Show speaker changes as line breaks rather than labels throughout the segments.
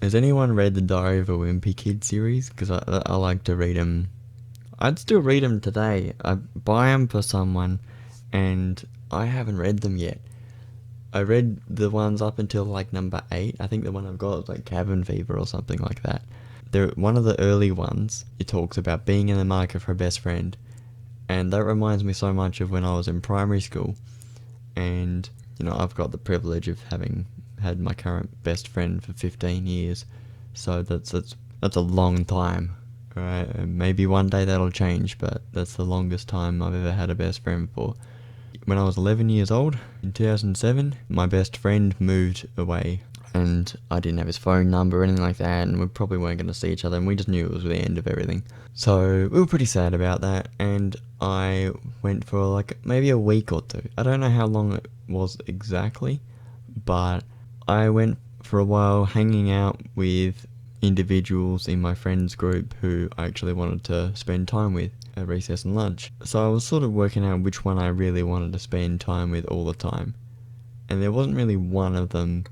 Has anyone read the Diary of a Wimpy Kid series? Because I like to read them. I'd still read them today. I buy them for someone, and I haven't read them yet. I read the ones up until like number 8. I think the one I've got is like Cabin Fever or something like that. They're one of the early ones. It talks about being in the market for a best friend, and that reminds me so much of when I was in primary school. And I've got the privilege of having had my current best friend for 15 years, so that's a long time. Right? Maybe one day that'll change, but that's the longest time I've ever had a best friend for. When I was 11 years old, in 2007, my best friend moved away, and I didn't have his phone number or anything like that, and we probably weren't going to see each other, and we just knew it was the end of everything. So we were pretty sad about that, and I went for like maybe a week or two. I don't know how long it was exactly, but I went for a while hanging out with individuals in my friends group who I actually wanted to spend time with at recess and lunch. So I was sort of working out which one I really wanted to spend time with all the time. And there wasn't really one of them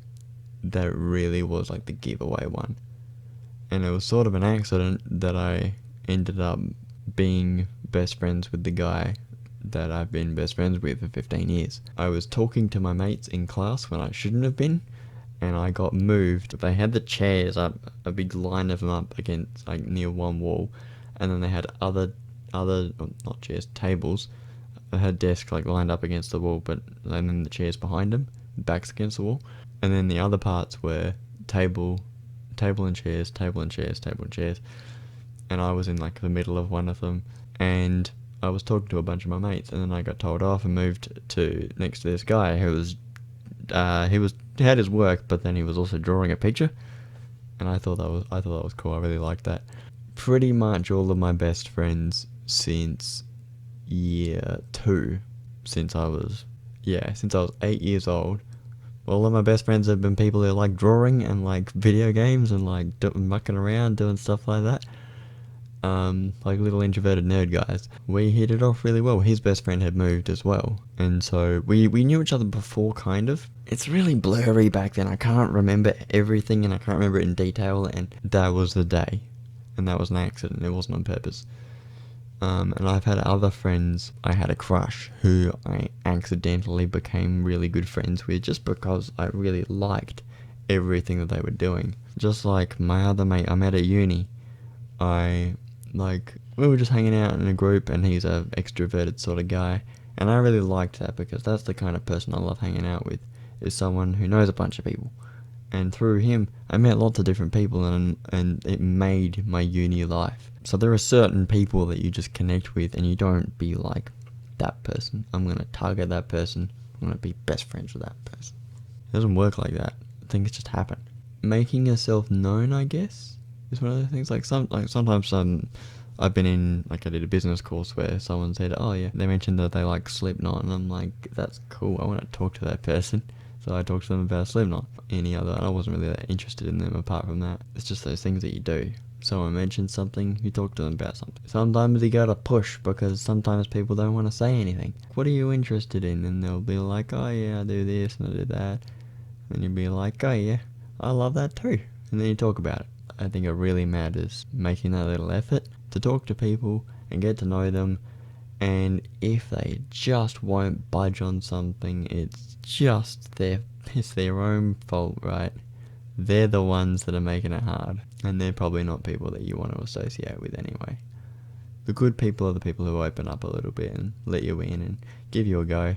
that really was like the giveaway one. And it was sort of an accident that I ended up being best friends with the guy that I've been best friends with for 15 years. I was talking to my mates in class when I shouldn't have been, and I got moved. They had the chairs up, a big line of them up against, like, near one wall, and then they had other, not chairs, tables. They had desks, like, lined up against the wall, but then the chairs behind them, backs against the wall. And then the other parts were table and chairs, table and chairs, table and chairs. And I was in, like, the middle of one of them, and I was talking to a bunch of my mates, and then I got told off and moved to next to this guy who was he had his work, but then he was also drawing a picture, and I thought that was cool. I really liked that. Pretty much all of my best friends since year 2, since I was 8 years old. All of my best friends have been people who like drawing and like video games and like mucking around doing stuff like that. Like little introverted nerd guys. We hit it off really well. His best friend had moved as well, and so we knew each other before, kind of. It's really blurry back then. I can't remember everything, and I can't remember it in detail, and that was the day, and that was an accident. It wasn't on purpose. And I've had other friends. I had a crush who I accidentally became really good friends with just because I really liked everything that they were doing. Just like my other mate I met at uni. We were just hanging out in a group, and he's a extroverted sort of guy, and I really liked that because that's the kind of person I love hanging out with, is someone who knows a bunch of people. And through him, I met lots of different people, and it made my uni life. So there are certain people that you just connect with, and you don't be like, that person, I'm going to target that person, I'm going to be best friends with that person. It doesn't work like that. Things just happen. Making yourself known, I guess, is one of the things. Sometimes I've been in, I did a business course where someone said, oh yeah, they mentioned that they like Slipknot, and I'm like, that's cool, I want to talk to that person. So I talked to them about Slipknot. I wasn't really that interested in them apart from that. It's just those things that you do. Someone mentions something, you talk to them about something. Sometimes you gotta push, because sometimes people don't want to say anything. What are you interested in? And they'll be like, oh yeah, I do this and I do that. And you'll be like, oh yeah, I love that too. And then you talk about it. I think it really matters making that little effort to talk to people and get to know them, and if they just won't budge on something, it's their own fault, right? They're the ones that are making it hard, and they're probably not people that you want to associate with anyway. The good people are the people who open up a little bit and let you in and give you a go.